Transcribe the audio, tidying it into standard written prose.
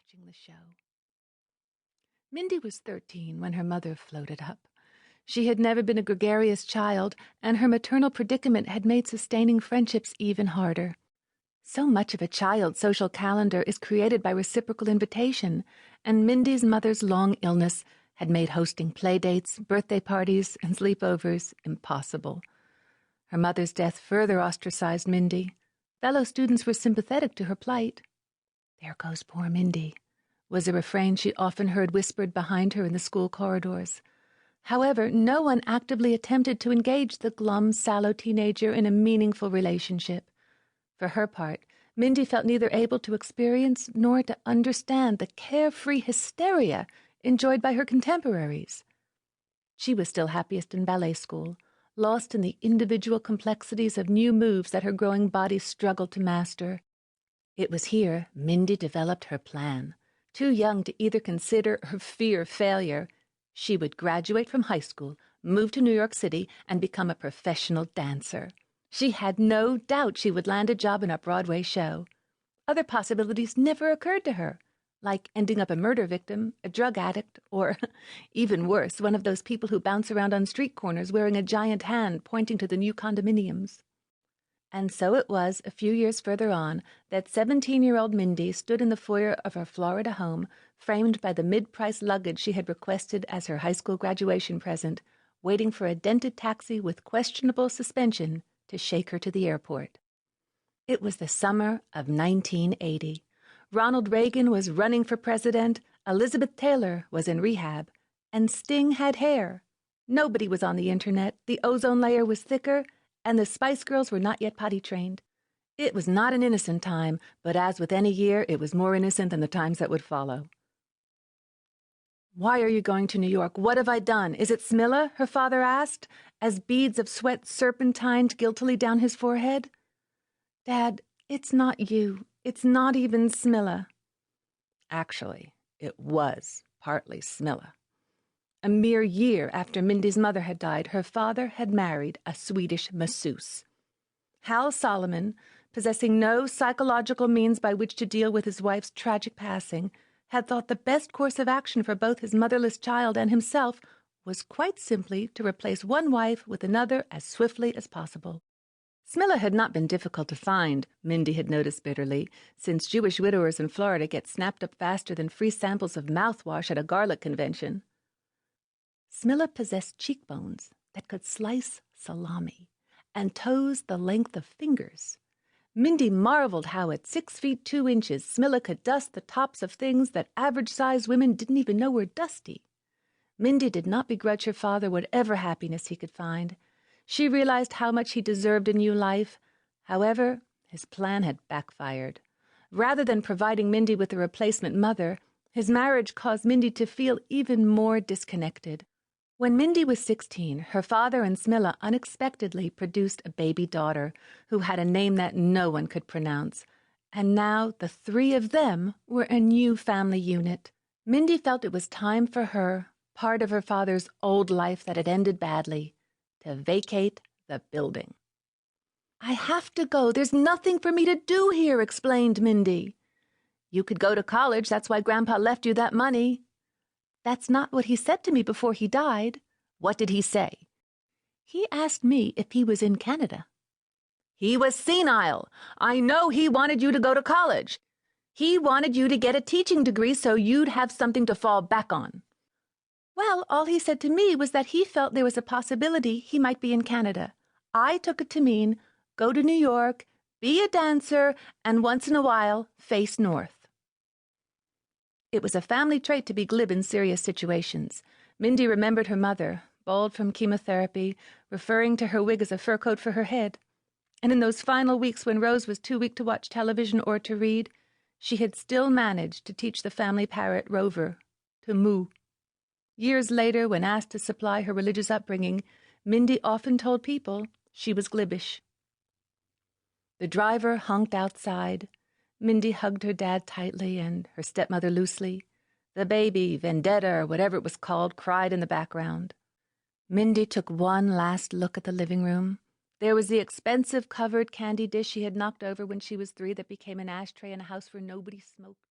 watching the show. Mindy was 13 when her mother floated up. She had never been a gregarious child, and her maternal predicament had made sustaining friendships even harder. So much of a child's social calendar is created by reciprocal invitation, and Mindy's mother's long illness had made hosting playdates, birthday parties, and sleepovers impossible. Her mother's death further ostracized Mindy. Fellow students were sympathetic to her plight. "There goes poor Mindy," was a refrain she often heard whispered behind her in the school corridors. However, no one actively attempted to engage the glum, sallow teenager in a meaningful relationship. For her part, Mindy felt neither able to experience nor to understand the carefree hysteria enjoyed by her contemporaries. She was still happiest in ballet school, lost in the individual complexities of new moves that her growing body struggled to master. It was here Mindy developed her plan. Too young to either consider or fear failure, she would graduate from high school, move to New York City, and become a professional dancer. She had no doubt she would land a job in a Broadway show. Other possibilities never occurred to her, like ending up a murder victim, a drug addict, or, even worse, one of those people who bounce around on street corners wearing a giant hand pointing to the new condominiums. And so it was, a few years further on, that 17-year-old Mindy stood in the foyer of her Florida home, framed by the mid-price luggage she had requested as her high school graduation present, waiting for a dented taxi with questionable suspension to shake her to the airport. It was the summer of 1980. Ronald Reagan was running for president, Elizabeth Taylor was in rehab, and Sting had hair. Nobody was on the internet, the ozone layer was thicker, and the Spice Girls were not yet potty-trained. It was not an innocent time, but as with any year, it was more innocent than the times that would follow. "Why are you going to New York? What have I done? Is it Smilla?" her father asked, as beads of sweat serpentined guiltily down his forehead. "Dad, it's not you. It's not even Smilla." Actually, it was partly Smilla. A mere year after Mindy's mother had died, her father had married a Swedish masseuse. Hal Solomon, possessing no psychological means by which to deal with his wife's tragic passing, had thought the best course of action for both his motherless child and himself was quite simply to replace one wife with another as swiftly as possible. Smilla had not been difficult to find, Mindy had noticed bitterly, since Jewish widowers in Florida get snapped up faster than free samples of mouthwash at a garlic convention. Smilla possessed cheekbones that could slice salami and toes the length of fingers. Mindy marveled how at 6 feet 2 inches Smilla could dust the tops of things that average-sized women didn't even know were dusty. Mindy did not begrudge her father whatever happiness he could find. She realized how much he deserved a new life. However, his plan had backfired. Rather than providing Mindy with a replacement mother, his marriage caused Mindy to feel even more disconnected. When Mindy was 16, her father and Smilla unexpectedly produced a baby daughter who had a name that no one could pronounce. And now the three of them were a new family unit. Mindy felt it was time for her, part of her father's old life that had ended badly, to vacate the building. "I have to go. There's nothing for me to do here," explained Mindy. "You could go to college. That's why Grandpa left you that money." "That's not what he said to me before he died." "What did he say?" "He asked me if he was in Canada." "He was senile. I know he wanted you to go to college. He wanted you to get a teaching degree so you'd have something to fall back on." "Well, all he said to me was that he felt there was a possibility he might be in Canada. I took it to mean go to New York, be a dancer, and once in a while face north." It was a family trait to be glib in serious situations. Mindy remembered her mother, bald from chemotherapy, referring to her wig as a fur coat for her head. And in those final weeks when Rose was too weak to watch television or to read, she had still managed to teach the family parrot, Rover, to moo. Years later, when asked to supply her religious upbringing, Mindy often told people she was glibbish. The driver honked outside. Mindy hugged her dad tightly and her stepmother loosely. The baby, Vendetta, or whatever it was called, cried in the background. Mindy took one last look at the living room. There was the expensive covered candy dish she had knocked over when she was 3 that became an ashtray in a house where nobody smoked.